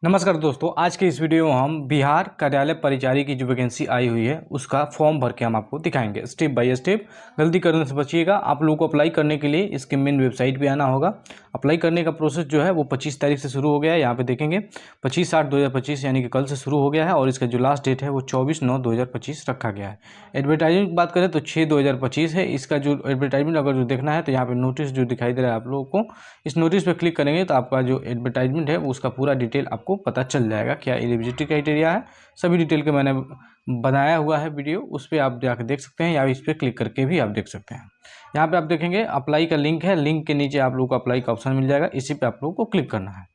नमस्कार दोस्तों, आज के इस वीडियो में हम बिहार कार्यालय परिचारी की जो वैकेंसी आई हुई है उसका फॉर्म भर के हम आपको दिखाएंगे स्टेप बाय स्टेप। गलती करने से बचिएगा। आप लोगों को अप्लाई करने के लिए इसके मेन वेबसाइट पे आना होगा। अप्लाई करने का प्रोसेस जो है वो 25 तारीख से शुरू हो गया है। यहाँ पे देखेंगे 25/8/2025 यानी कि कल से शुरू हो गया है और इसका जो लास्ट डेट है वो 24/9/2025 रखा गया है। एडवर्टाइजमेंट की बात करें तो 6/2025 है। इसका जो एडवर्टाइजमेंट अगर जो देखना है तो यहाँ पे नोटिस जो दिखाई दे रहा है आप लोगों को, इस नोटिस पर क्लिक करेंगे तो आपका जो एडवर्टाइजमेंट है वो उसका पूरा डिटेल आपको पता चल जाएगा। क्या एलिजिबिलिटी क्राइटेरिया है, सभी डिटेल के मैंने बनाया हुआ है वीडियो, उस पर आप जाकर देख सकते हैं या इस पर क्लिक करके भी आप देख सकते हैं। यहाँ पे आप देखेंगे अप्लाई का लिंक है, लिंक के नीचे आप लोगों को अप्लाई का ऑप्शन मिल जाएगा, इसी पे आप लोगों को क्लिक करना है।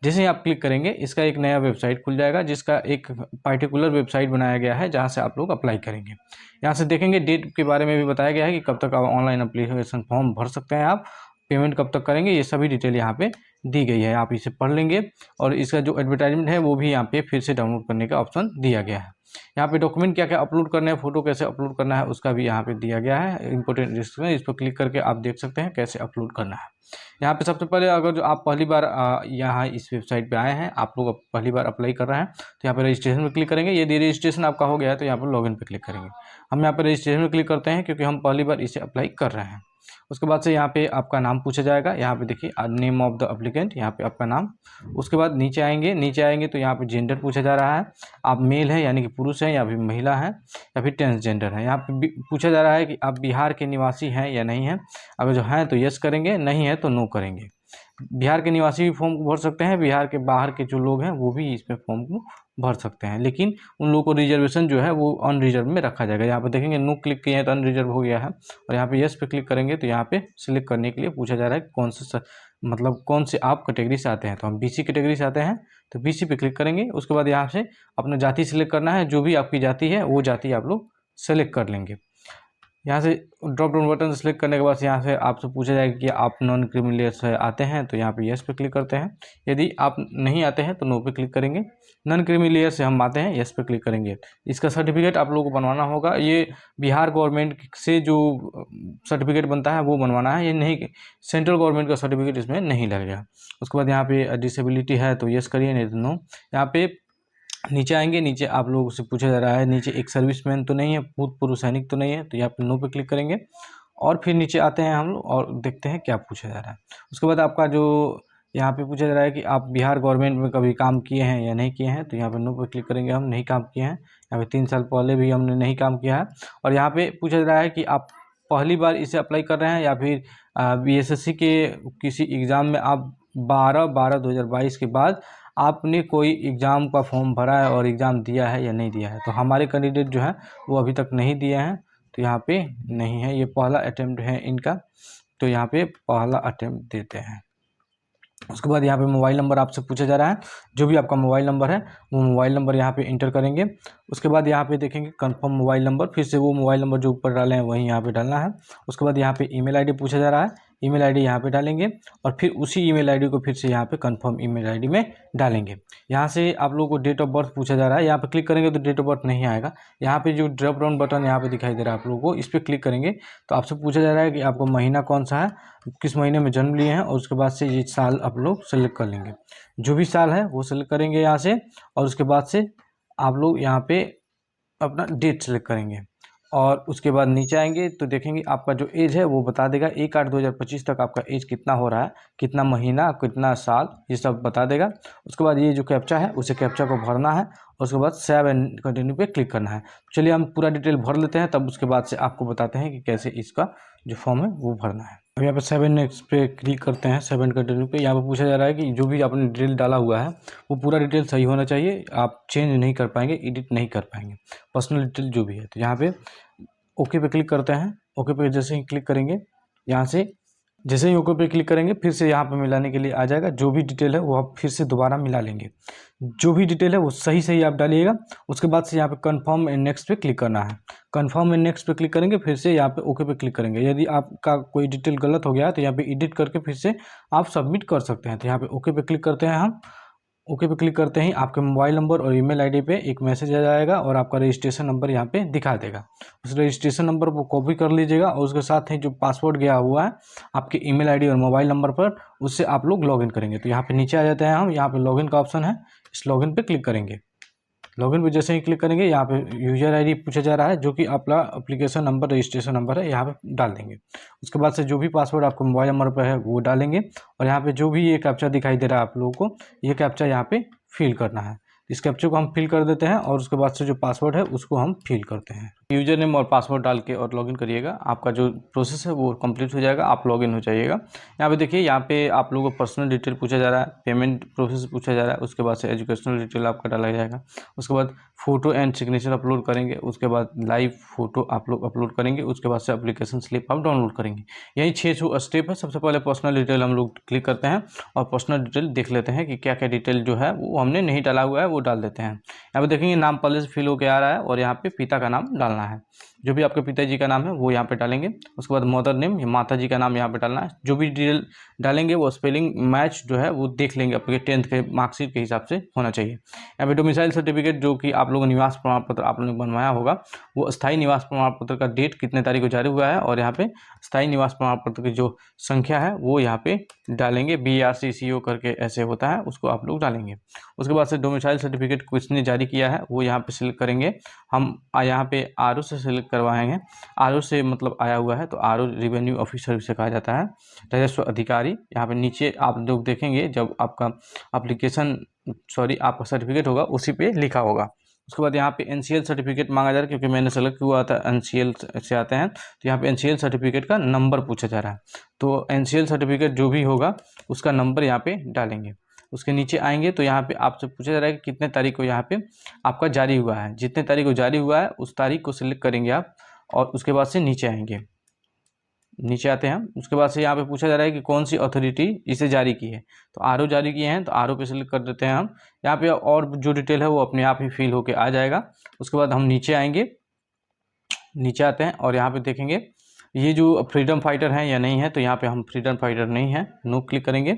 जैसे ही आप क्लिक करेंगे इसका एक नया वेबसाइट खुल जाएगा, जिसका एक पार्टिकुलर वेबसाइट बनाया गया है जहाँ से आप लोग अप्लाई करेंगे। यहाँ से देखेंगे डेट के बारे में भी बताया गया है कि कब तक आप ऑनलाइन अप्लीकेशन फॉर्म भर सकते हैं, आप पेमेंट कब तक करेंगे, ये सभी डिटेल यहाँ पे दी गई है। आप इसे पढ़ लेंगे और इसका जो एडवर्टाइजमेंट है वो भी यहाँ पे फिर से डाउनलोड करने का ऑप्शन दिया गया है। यहाँ पे डॉक्यूमेंट क्या क्या अपलोड करना है, फोटो कैसे अपलोड करना है उसका भी यहाँ पे दिया गया है इंपॉर्टेंट डिस्क्रिप्शन। इस पर क्लिक करके आप देख सकते हैं कैसे अपलोड करना है। यहाँ पे सबसे पहले अगर जो आप पहली बार यहाँ इस वेबसाइट पे आए हैं, आप लोग पहली बार अप्लाई कर रहे हैं तो यहाँ पे रजिस्ट्रेशन पे क्लिक करेंगे। यदि रजिस्ट्रेशन आपका हो गया है तो यहाँ पर लॉगिन पे क्लिक करेंगे। हम यहाँ पे रजिस्ट्रेशन पे क्लिक करते हैं क्योंकि हम पहली बार इसे अप्लाई कर रहे हैं। उसके बाद से यहाँ पे आपका नाम पूछा जाएगा। यहाँ पे देखिए नेम ऑफ द एप्लीकेंट, यहाँ पे आपका नाम। उसके बाद नीचे आएंगे तो यहाँ पे जेंडर पूछा जा रहा है, आप मेल है यानी कि पुरुष हैं या फिर महिला है या फिर ट्रांसजेंडर है। यहाँ पे पूछा जा रहा है कि आप बिहार के निवासी हैं या नहीं हैं। अगर जो हैं तो यस करेंगे, नहीं है तो नो करेंगे। बिहार के निवासी भी फॉर्म को भर सकते हैं, बिहार के बाहर के जो लोग हैं वो भी इसमें फॉर्म को भर सकते हैं, लेकिन उन लोगों को रिजर्वेशन जो है वो अनरिजर्व में रखा जाएगा। यहाँ पे देखेंगे नो क्लिक किए हैं तो अनरिजर्व हो गया है और यहाँ पे यस पे क्लिक करेंगे तो यहाँ पे सिलेक्ट करने के लिए पूछा जा रहा है कौन से मतलब कौन से आप कैटेगरी से आते हैं। तो हम बीसी कैटेगरी से आते हैं तो बीसी पे क्लिक करेंगे। उसके बाद यहाँ से अपना जाति सिलेक्ट करना है, जो भी आपकी जाति है वो जाति आप लोग सेलेक्ट कर लेंगे। यहाँ से ड्रॉप डाउन बटन सेलेक्ट करने के बाद यहाँ से आपसे पूछा जाएगा कि आप नॉन क्रीमी लेयर से आते हैं तो यहाँ पे यस पे क्लिक करते हैं। यदि आप नहीं आते हैं तो नो पे क्लिक करेंगे। नॉन क्रीमी लेयर से हम आते हैं, यस पे क्लिक करेंगे। इसका सर्टिफिकेट आप लोगों को बनवाना होगा। ये बिहार गवर्नमेंट से जो सर्टिफिकेट बनता है वो बनवाना है, ये नहीं सेंट्रल गवर्नमेंट का सर्टिफिकेट इसमें नहीं लगेगा। उसके बाद यहाँ पे डिसेबिलिटी है तो यस करिए, नहीं तो नो। यहाँ पे नीचे आएंगे, नीचे आप लोगों से पूछा जा रहा है नीचे एक सर्विसमैन तो नहीं है, भूतपूर्व सैनिक तो नहीं है, तो यहाँ पे नो पे क्लिक करेंगे। और फिर नीचे आते हैं हम लोग और देखते हैं क्या पूछा जा रहा है। उसके बाद आपका जो यहाँ पे पूछा जा रहा है कि आप बिहार गवर्नमेंट में कभी काम किए हैं या नहीं किए हैं, तो यहाँ पे नो पे क्लिक करेंगे। हम नहीं काम किए हैं, यहाँ पे 3 साल पहले भी हमने नहीं काम किया है। और यहाँ पे पूछा जा रहा है कि आप पहली बार इसे अप्लाई कर रहे हैं या फिर BSSC के किसी एग्ज़ाम में आप 12/12/2022 के बाद आपने कोई एग्ज़ाम का फॉर्म भरा है और एग्ज़ाम दिया है या नहीं दिया है। तो हमारे कैंडिडेट जो हैं वो अभी तक नहीं दिए हैं तो यहाँ पे नहीं है, ये पहला अटेम्प्ट है इनका, तो यहाँ पे पहला अटेम्प्ट देते हैं। उसके बाद यहाँ पे मोबाइल नंबर आपसे पूछा जा रहा है, जो भी आपका मोबाइल नंबर है वो मोबाइल नंबर यहाँ पे इंटर करेंगे। उसके बाद यहाँ पे देखेंगे कंफर्म मोबाइल नंबर, फिर से वो मोबाइल नंबर जो ऊपर डाले हैं वहीं यहाँ पे डालना है। उसके बाद यहाँ पे ईमेल आईडी पूछा जा रहा है, ईमेल आईडी यहाँ पे डालेंगे और फिर उसी ईमेल आईडी को फिर से यहाँ पे कंफर्म ईमेल आईडी में डालेंगे। यहाँ से आप लोगों को डेट ऑफ बर्थ पूछा जा रहा है, यहाँ पे क्लिक करेंगे तो डेट ऑफ बर्थ नहीं आएगा। यहाँ पे जो ड्रॉप डाउन बटन यहाँ पे दिखाई दे रहा है आप लोगों को, इस पर क्लिक करेंगे तो आपसे पूछा जा रहा है कि आपको महीना कौन सा है, किस महीने में जन्म लिए हैं, और उसके बाद से ये साल आप लोग सेलेक्ट कर लेंगे। जो भी साल है वो सेलेक्ट करेंगे यहाँ से, और उसके बाद से आप लोग यहाँ पे अपना डेट सेलेक्ट करेंगे। और उसके बाद नीचे आएंगे तो देखेंगे आपका जो एज है वो बता देगा 1/8/2025 तक आपका एज कितना हो रहा है, कितना महीना, कितना साल, ये सब बता देगा। उसके बाद ये जो कैप्चा है उसे कैप्चा को भरना है और उसके बाद सेव एंड कंटिन्यू पे क्लिक करना है। चलिए हम पूरा डिटेल भर लेते हैं, तब उसके बाद से आपको बताते हैं कि कैसे इसका जो फॉर्म है वो भरना है। अब यहाँ पे 7 नेक्स्ट पे क्लिक करते हैं, 7 कंटिन्यू पे। यहाँ पे पूछा जा रहा है कि जो भी आपने डिटेल डाला हुआ है वो पूरा डिटेल सही होना चाहिए, आप चेंज नहीं कर पाएंगे, एडिट नहीं कर पाएंगे, पर्सनल डिटेल जो भी है। तो यहाँ पे ओके पे क्लिक करते हैं। ओके पे जैसे ही क्लिक करेंगे, यहाँ से जैसे ही ओके पे क्लिक करेंगे फिर से यहाँ पे मिलाने के लिए आ जाएगा। जो भी डिटेल है वो आप फिर से दोबारा मिला लेंगे, जो भी डिटेल है वो सही सही आप डालिएगा। उसके बाद से यहाँ पे कंफर्म एंड नेक्स्ट पे क्लिक करना है। कंफर्म एंड नेक्स्ट पे क्लिक करेंगे, फिर से यहाँ पे ओके पे क्लिक करेंगे। यदि आपका कोई डिटेल गलत हो गया है तो यहाँ पे एडिट करके फिर से आप सबमिट कर सकते हैं। तो यहाँ पे ओके पे क्लिक करते हैं हम। ओके पे क्लिक करते ही आपके मोबाइल नंबर और ईमेल आईडी पे एक मैसेज आ जाएगा और आपका रजिस्ट्रेशन नंबर यहाँ पे दिखा देगा। उस रजिस्ट्रेशन नंबर को कॉपी कर लीजिएगा और उसके साथ ही जो पासवर्ड गया हुआ है आपके ईमेल आईडी और मोबाइल नंबर पर, उससे आप लोग लॉगिन करेंगे। तो यहाँ पे नीचे आ जाते हैं हम, यहाँ पे लॉगिन का ऑप्शन है, इस लॉगिन पे क्लिक करेंगे। लॉगिन पे जैसे ही क्लिक करेंगे यहाँ पे यूजर आईडी पूछा जा रहा है, जो कि अपना एप्लीकेशन नंबर, रजिस्ट्रेशन नंबर है, यहाँ पे डाल देंगे। उसके बाद से जो भी पासवर्ड आपको मोबाइल नंबर पर है वो डालेंगे, और यहाँ पे जो भी ये कैप्चा दिखाई दे रहा है आप लोगों को, ये कैप्चा यहाँ पे फिल करना है। इस कैप्चा को हम फिल कर देते हैं और उसके बाद से जो पासवर्ड है उसको हम फिल करते हैं। यूजर नेम और पासवर्ड डाल के और लॉगिन करिएगा, आपका जो प्रोसेस है वो कंप्लीट हो जाएगा, आप लॉगिन हो जाइएगा। यहाँ पे देखिए, यहाँ पे आप लोगों को पर्सनल डिटेल पूछा जा रहा है, पेमेंट प्रोसेस पूछा जा रहा है, उसके बाद से एजुकेशनल डिटेल आपका डाला जाएगा, उसके बाद फोटो एंड सिग्नेचर अपलोड करेंगे, उसके बाद लाइव फोटो आप लोग अपलोड करेंगे, उसके बाद से एप्लीकेशन स्लिप आप डाउनलोड करेंगे। यही 6 स्टेप है। सबसे पहले पर्सनल डिटेल हम लोग क्लिक करते हैं और पर्सनल डिटेल देख लेते हैं कि क्या क्या डिटेल जो है वो हमने नहीं डाला हुआ है वो डाल देते हैं। यहाँ पे देखेंगे नाम पहले से फिल होकर आ रहा है, और यहाँ पे पिता का नाम डालना है, जो भी आपके पिताजी का नाम है वो यहाँ पे डालेंगे। उसके बाद मदर नेम, माता जी का नाम यहाँ पे डालना है। जो भी डिटेल डालेंगे वो स्पेलिंग मैच जो है वो देख लेंगे, आपके 10th के मार्कशीट के हिसाब से होना चाहिए। यहाँ पे डोमिसाइल सर्टिफिकेट, जो कि आप लोगों निवास प्रमाण पत्र आप लोगों ने बनवाया होगा, वो स्थायी निवास प्रमाण पत्र का डेट कितने तारीख को जारी हुआ है, और यहाँ पे स्थायी निवास प्रमाण पत्र की जो संख्या है वो यहाँ पे डालेंगे। BRCCO करके ऐसे होता है, उसको आप लोग डालेंगे। उसके बाद से डोमिसाइल सर्टिफिकेट किसने जारी किया है वो यहाँ पे सिलेक्ट करेंगे। हम यहाँ पे RO से सिलेक्ट करवाएंगे। RO से मतलब आया हुआ है, तो RO रेवेन्यू ऑफिसर से कहा जाता है, राजस्व अधिकारी। यहाँ पे नीचे आप लोग देखेंगे जब आपका आपका सर्टिफिकेट होगा उसी पे लिखा होगा। उसके बाद यहाँ पे NCL सर्टिफिकेट मांगा जा रहा है, क्योंकि मैंने सेलेक्ट हुआ था NCL से आते हैं, तो यहाँ पे NCL सर्टिफिकेट का नंबर पूछा जा रहा है। तो NCL सर्टिफिकेट जो भी होगा उसका नंबर यहाँ पे डालेंगे। उसके नीचे आएंगे तो यहाँ पे आपसे पूछा जा रहा है कि कितने तारीख को यहाँ पे आपका जारी हुआ है। जितने तारीख को जारी हुआ है उस तारीख को सिलेक्ट करेंगे आप, और उसके बाद से नीचे आएंगे। नीचे आते हैं, उसके बाद से यहाँ पे पूछा जा रहा है कि कौन सी अथॉरिटी इसे जारी की है, तो RO जारी किए हैं, तो RO पे सिलेक्ट कर देते हैं हम। यहाँ पे और जो डिटेल है वो अपने आप ही फिल होके आ जाएगा। उसके बाद हम नीचे आएंगे, नीचे आते हैं और यहाँ पे देखेंगे ये जो फ्रीडम फाइटर हैं या नहीं है, तो यहाँ पे हम फ्रीडम फाइटर नहीं है, नो क्लिक करेंगे।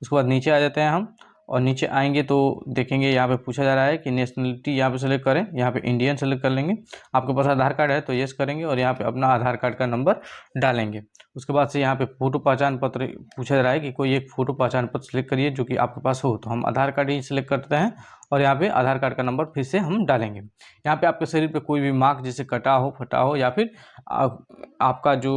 उसके बाद नीचे आ जाते हैं हम, और नीचे आएंगे तो देखेंगे यहाँ पे पूछा जा रहा है कि नेशनलिटी यहाँ पे सेलेक्ट करें। यहाँ पे इंडियन सेलेक्ट कर लेंगे। आपके पास आधार कार्ड है तो येस करेंगे, और यहाँ पे अपना आधार कार्ड का नंबर डालेंगे। उसके बाद से यहाँ पे फ़ोटो पहचान पत्र पूछा जा रहा है कि कोई एक फ़ोटो पहचान पत्र सेलेक्ट करिए जो कि आपके पास हो, तो हम आधार कार्ड ही सिलेक्ट करते हैं, और यहाँ पे आधार कार्ड का नंबर फिर से हम डालेंगे। यहाँ पे आपके शरीर पे कोई भी मार्क जैसे कटा हो, फटा हो, या फिर आपका जो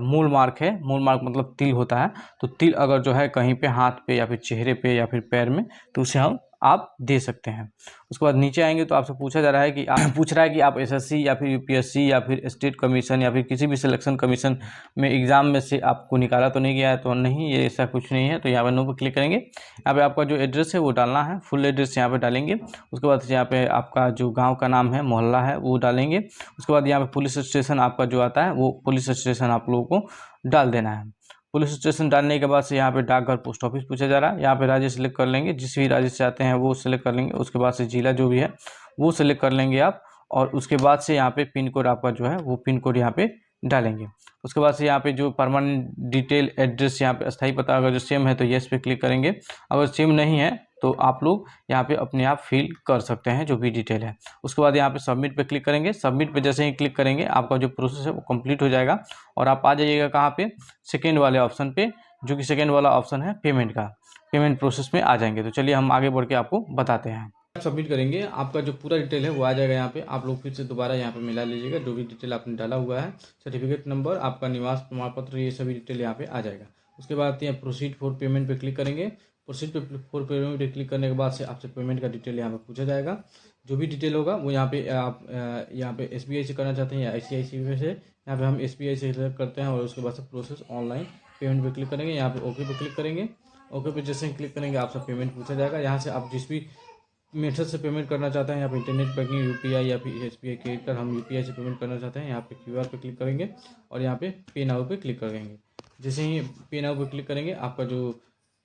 मूल मार्क है, मूल मार्क मतलब तिल होता है, तो तिल अगर जो है कहीं पे हाथ पे या फिर चेहरे पे या फिर पैर में, तो उसे आप दे सकते हैं। उसके बाद नीचे आएंगे तो आपसे पूछा जा रहा है कि आप SSC या फिर UPSC या फिर स्टेट कमीशन या फिर किसी भी सिलेक्शन कमीशन में एग्ज़ाम में से आपको निकाला तो नहीं गया है, तो नहीं, ये ऐसा कुछ नहीं है, तो यहाँ पे नो पे क्लिक करेंगे। यहाँ पे आपका जो एड्रेस है वो डालना है, फुल एड्रेस यहाँ पे डालेंगे। उसके बाद यहाँ पे आपका जो गाँव का नाम है, मोहल्ला है, वो डालेंगे। उसके बाद यहाँ पे पुलिस स्टेशन आपका जो आता है वो पुलिस स्टेशन आप लोगों को डाल देना है। पुलिस स्टेशन डालने के बाद से यहाँ पे डाकघर पोस्ट ऑफिस पूछा जा रहा है। यहाँ पे राज्य सेलेक्ट कर लेंगे, जिस भी राज्य से आते हैं वो सिलेक्ट कर लेंगे। उसके बाद से जिला जो भी है वो सिलेक्ट कर लेंगे आप, और उसके बाद से यहाँ पे पिन कोड आपका जो है वो पिन कोड यहाँ पे डालेंगे। उसके बाद से यहाँ पे जो परमानेंट डिटेल एड्रेस, यहाँ पे अस्थायी पता अगर जो सेम है तो येस पे क्लिक करेंगे। अगर सेम नहीं है तो आप लोग यहाँ पे अपने आप फिल कर सकते हैं जो भी डिटेल है। उसके बाद यहाँ पे सबमिट पे क्लिक करेंगे। सबमिट पे जैसे ही क्लिक करेंगे आपका जो प्रोसेस है वो कंप्लीट हो जाएगा, और आप आ जाइएगा कहाँ पे, सेकेंड वाले ऑप्शन पे, जो कि सेकेंड वाला ऑप्शन है पेमेंट का। पेमेंट प्रोसेस में आ जाएंगे। तो चलिए हम आगे बढ़ के आपको बताते हैं। सबमिट करेंगे, आपका जो पूरा डिटेल है वो आ जाएगा यहाँ पे। आप लोग फिर से दोबारा यहाँ पे मिला लीजिएगा जो भी डिटेल आपने डाला हुआ है, सर्टिफिकेट नंबर, आपका निवास प्रमाण पत्र, ये सभी डिटेल यहाँ पे आ जाएगा। उसके बाद यहाँ प्रोसीड फॉर पेमेंट पे क्लिक करेंगे। प्रोसीड फॉर पेमेंट पे क्लिक करने के बाद से आपसे पेमेंट का डिटेल यहाँ पे पूछा जाएगा। जो भी डिटेल होगा वो यहाँ पे आप यहाँ पे SBI से करना चाहते हैं या ICICI से, यहाँ पे हम SBI से सिलेक्ट करते हैं, और उसके बाद से प्रोसेस ऑनलाइन पेमेंट पे क्लिक करेंगे। यहाँ पे ओके पे क्लिक करेंगे। ओके पे जैसे ही क्लिक करेंगे आपसे पेमेंट पूछा जाएगा। यहाँ से आप जिस भी मेथड से पेमेंट करना चाहते हैं, यहाँ पे इंटरनेट बैंकिंग, UPI या फिर SBI क्रेडिट कार्ड, हम UPI से पेमेंट करना चाहते हैं, यहाँ पे QR पे क्लिक करेंगे, और यहाँ पे पे नाउ पे क्लिक करेंगे। जैसे ही पे नाउ पे क्लिक करेंगे आपका जो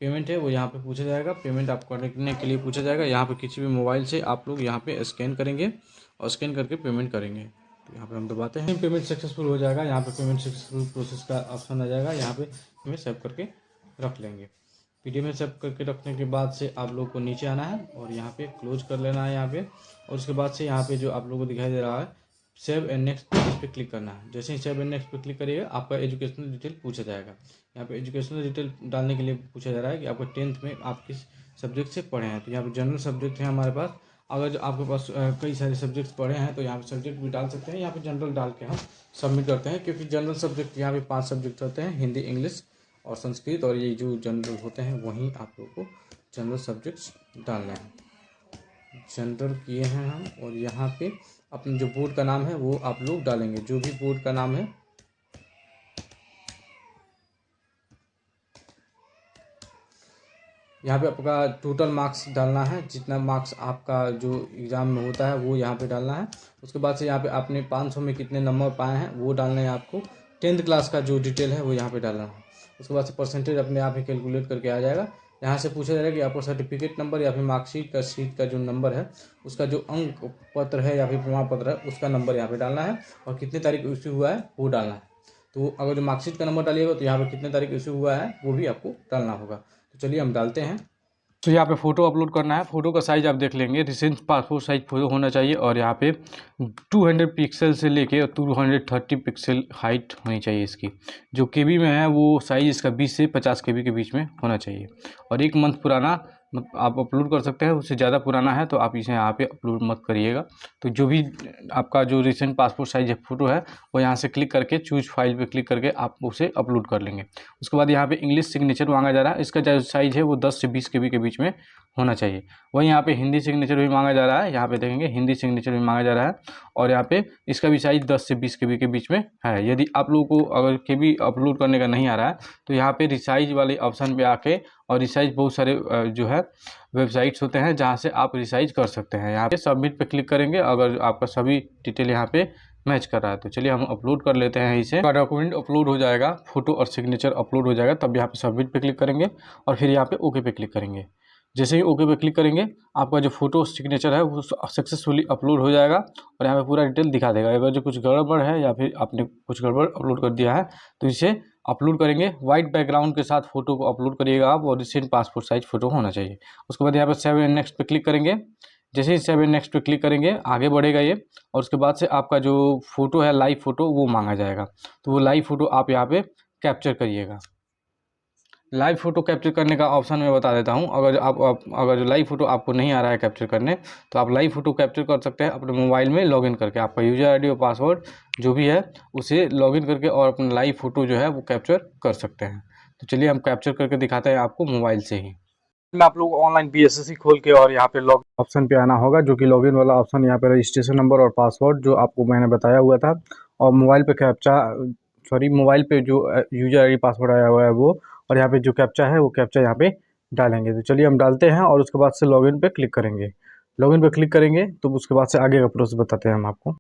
पेमेंट है वो यहाँ पे पूछा जाएगा। पेमेंट आप करने के लिए पूछा जाएगा। यहाँ पे किसी भी मोबाइल से आप लोग यहाँ पे स्कैन करेंगे, और स्कैन करके पेमेंट करेंगे। तो यहाँ पे हम दबाते हैं, पेमेंट सक्सेसफुल हो जाएगा। यहाँ पे पेमेंट सक्सेसफुल प्रोसेस का ऑप्शन आ जाएगा। यहाँ पे हमें सेव करके रख लेंगे। PDF में सेव करके रखने के बाद से आप लोग को नीचे आना है, और यहाँ पे क्लोज कर लेना है यहाँ पे। और उसके बाद से यहाँ पे जो आप लोगों को दिखाई दे रहा है सेव एंड नेक्स्ट, इस पर क्लिक करना है। जैसे ही सेव एंड नेक्स्ट पे क्लिक करिएगा आपका एजुकेशनल डिटेल पूछा जाएगा। यहाँ पे एजुकेशनल डिटेल डालने के लिए पूछा जा रहा है कि आपका 10th में आप किस सब्जेक्ट से पढ़े हैं। तो यहाँ पे जनरल सब्जेक्ट है हमारे पास। अगर जो आपके पास कई सारे सब्जेक्ट्स पढ़े हैं तो यहाँ पे सब्जेक्ट भी डाल सकते हैं, यहाँ पे जनरल डाल के हम सबमिट करते हैं, क्योंकि जनरल सब्जेक्ट यहाँ पे 5 सब्जेक्ट होते हैं, हिंदी, इंग्लिश और संस्कृत, और ये जो जनरल होते हैं वहीं आप लोगों को जनरल सब्जेक्ट्स डालने हैं। जनरल किए हैं हम, और यहाँ पे अपने जो बोर्ड का नाम है वो आप लोग डालेंगे, जो भी बोर्ड का नाम है। यहाँ पे आपका टोटल मार्क्स डालना है, जितना मार्क्स आपका जो एग्ज़ाम में होता है वो यहाँ पे डालना है। उसके बाद से यहाँ पे आपने 500 में कितने नंबर पाए हैं वो डालना है आपको। 10th क्लास का जो डिटेल है वो यहाँ पे डालना है। उसके बाद से परसेंटेज अपने आप ही कैलकुलेट करके आ जाएगा। यहाँ से पूछा जाएगा कि आपका सर्टिफिकेट नंबर या फिर मार्कशीट का जो नंबर है, उसका जो अंक पत्र है या फिर प्रमाण पत्र है, उसका नंबर यहाँ पे डालना है, और कितने तारीख इशू हुआ है वो डालना है। तो अगर जो मार्कशीट का नंबर डालिएगा तो यहाँ पे कितने तारीख इशू हुआ है वो भी आपको डालना होगा। तो चलिए हम डालते हैं। तो यहाँ पे फ़ोटो अपलोड करना है। फ़ोटो का साइज़ आप देख लेंगे, रिसेंट पासपोर्ट साइज़ फ़ोटो होना चाहिए, और यहाँ पे 200 पिक्सल से लेके 230 पिक्सल हाइट होनी चाहिए इसकी। जो केबी में है वो साइज़ इसका 20 से 50 केबी के बीच में होना चाहिए, और 1 मंथ पुराना आप अपलोड कर सकते हैं। उससे ज़्यादा पुराना है तो आप इसे यहाँ पे अपलोड मत करिएगा। तो जो भी आपका जो रिसेंट पासपोर्ट साइज फ़ोटो है वो यहाँ से क्लिक करके चूज फाइल पे क्लिक करके आप उसे अपलोड कर लेंगे। उसके बाद यहाँ पे इंग्लिश सिग्नेचर मांगा जा रहा है, इसका जो साइज़ है वो 10 से 20 केबी के बीच में होना चाहिए। वहीं यहाँ पे हिंदी सिग्नेचर भी मांगा जा रहा है, यहाँ पे देखेंगे हिंदी सिग्नेचर भी मांगा जा रहा है, और यहाँ पे इसका भी साइज़ 10 से 20 केबी के बीच में है। यदि आप लोगों को अगर केबी अपलोड करने का नहीं आ रहा है तो यहाँ पे रिसाइज वाले ऑप्शन पे आके, और रिसाइज बहुत सारे जो है वेबसाइट्स होते हैं जहाँ से आप रिसाइज कर सकते हैं। यहाँ पे सबमिट पे क्लिक करेंगे अगर आपका सभी डिटेल यहाँ पे मैच कर रहा है। तो चलिए हम अपलोड कर लेते हैं इसे। डॉक्यूमेंट अपलोड हो जाएगा, फोटो और सिग्नेचर अपलोड हो जाएगा, तब यहाँ पे सबमिट पे क्लिक करेंगे, और फिर यहाँ पे ओके पे क्लिक करेंगे। जैसे ही ओके पे क्लिक करेंगे आपका जो फोटो सिग्नेचर है वो सक्सेसफुली अपलोड हो जाएगा, और यहाँ पे पूरा डिटेल दिखा देगा। अगर जो कुछ गड़बड़ है या फिर आपने कुछ गड़बड़ अपलोड कर दिया है तो इसे अपलोड करेंगे। वाइट बैकग्राउंड के साथ फोटो को अपलोड करिएगा आप, और रिसेंट पासपोर्ट साइज फोटो होना चाहिए। उसके बाद यहाँ पर सेव एंड नेक्स्ट पे क्लिक करेंगे। जैसे ही सेव एंड नेक्स्ट पे क्लिक करेंगे आगे बढ़ेगा ये, और उसके बाद से आपका जो फोटो है लाइव फोटो वो मांगा जाएगा। तो वो लाइव फोटो आप यहाँ पे कैप्चर करिएगा। लाइव फ़ोटो कैप्चर करने का ऑप्शन मैं बता देता हूँ। अगर जो लाइव फ़ोटो आपको नहीं आ रहा है कैप्चर करने, तो आप लाइव फ़ोटो कैप्चर कर सकते हैं अपने मोबाइल में लॉगिन करके। आपका यूज़र आईडी और पासवर्ड जो भी है उसे लॉगिन करके और अपना लाइव फ़ोटो जो है वो कैप्चर कर सकते हैं। तो चलिए हम कैप्चर करके दिखाते हैं आपको मोबाइल से ही। में आप लोग ऑनलाइन BSSC खोल के और यहाँ पे लॉग ऑप्शन पे आना होगा, जो कि लॉगिन वाला ऑप्शन। यहाँ पे रजिस्ट्रेशन नंबर और पासवर्ड जो आपको मैंने बताया हुआ था, और मोबाइल पे मोबाइल पे जो यूज़र आईडी पासवर्ड आया हुआ है वो, और यहाँ पे जो कैप्चा है वो कैप्चा यहाँ पे डालेंगे। तो चलिए हम डालते हैं, और उसके बाद से लॉगिन पे क्लिक करेंगे। लॉगिन पे क्लिक करेंगे तो उसके बाद से आगे का प्रोसेस बताते हैं हम आपको।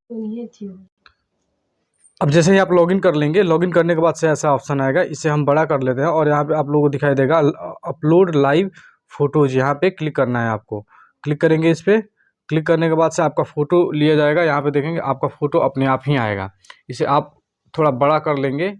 अब जैसे ही आप लॉगिन कर लेंगे, लॉगिन करने के बाद से ऐसा ऑप्शन आएगा, इसे हम बड़ा कर लेते हैं, और यहाँ पे आप लोगों को दिखाई देगा अपलोड लाइव फोटोज़। यहाँ पे क्लिक करना है आपको। क्लिक करेंगे इस पर। क्लिक करने के बाद से आपका फ़ोटो लिया जाएगा। यहाँ पे देखेंगे आपका फ़ोटो अपने आप ही आएगा। इसे आप थोड़ा बड़ा कर लेंगे।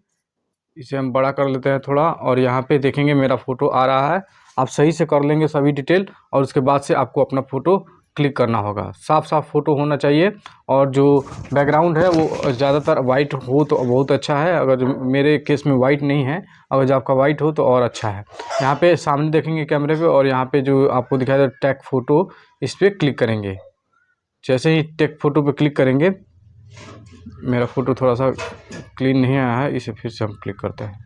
इसे हम बड़ा कर लेते हैं थोड़ा, और यहाँ पे देखेंगे मेरा फ़ोटो आ रहा है। आप सही से कर लेंगे सभी डिटेल, और उसके बाद से आपको अपना फ़ोटो क्लिक करना होगा। साफ साफ फ़ोटो होना चाहिए, और जो बैकग्राउंड है वो ज़्यादातर वाइट हो तो बहुत अच्छा है। अगर मेरे केस में वाइट नहीं है, अगर जो आपका वाइट हो तो और अच्छा है। यहाँ पे सामने देखेंगे कैमरे पे, और यहाँ पे जो आपको दिखाई दे टेक फ़ोटो, इस पर क्लिक करेंगे। जैसे ही टेक फ़ोटो पे क्लिक करेंगे, मेरा फ़ोटो थोड़ा सा क्लीन नहीं आया है, इसे फिर से हम क्लिक करते हैं।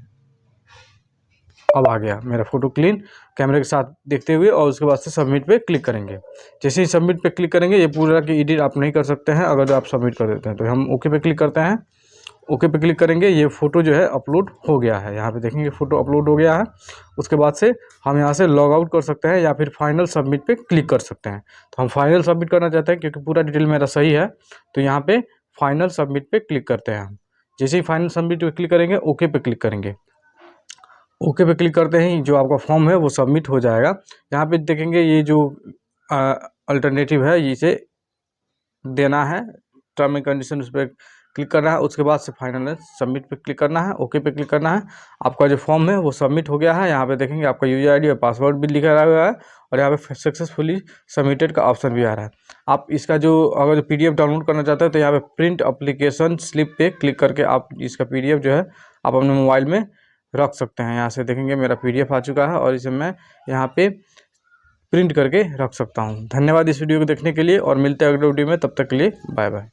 अब आ गया मेरा फ़ोटो क्लीन कैमरे के साथ देखते हुए, और उसके बाद से सबमिट पे क्लिक करेंगे। जैसे ही सबमिट पे क्लिक करेंगे, ये पूरा की एडिट आप नहीं कर सकते हैं अगर आप सबमिट कर देते हैं। तो हम ओके पे क्लिक करते हैं। ओके पे क्लिक करेंगे, ये फ़ोटो जो है अपलोड हो गया है। यहाँ पे देखेंगे फ़ोटो अपलोड हो गया है। उसके बाद से हम यहाँ से लॉग आउट कर सकते हैं, या फिर फाइनल सबमिट पे क्लिक कर सकते हैं। तो हम फाइनल सबमिट करना चाहते हैं क्योंकि पूरा डिटेल मेरा सही है। तो यहाँ पे फाइनल सबमिट पे क्लिक करते हैं हम। जैसे ही फाइनल सबमिट पे क्लिक करेंगे, ओके पे क्लिक करेंगे। ओके पे क्लिक करते ही जो आपका फॉर्म है वो सबमिट हो जाएगा। यहाँ पे देखेंगे ये जो अल्टरनेटिव है इसे देना है, टर्म एंड कंडीशन, उस पर क्लिक करना है। उसके बाद से फाइनल सबमिट पे क्लिक करना है, ओके पे क्लिक करना है। आपका जो फॉर्म है वो सबमिट हो गया है। यहाँ पे देखेंगे आपका यूज़र आईडी और पासवर्ड भी लिखा हुआ है, और यहाँ पे सक्सेसफुली सबमिटेड का ऑप्शन भी आ रहा है। आप इसका जो अगर PDF डाउनलोड करना चाहते हैं तो यहाँ पे प्रिंट एप्लीकेशन स्लिप पे क्लिक करके आप इसका PDF जो है आप अपने मोबाइल में रख सकते हैं। यहाँ से देखेंगे मेरा PDF आ चुका है, और इसे मैं यहाँ पे प्रिंट करके रख सकता हूँ। धन्यवाद इस वीडियो को देखने के लिए और मिलते हैं अगले वीडियो में, तब तक के लिए बाय बाय।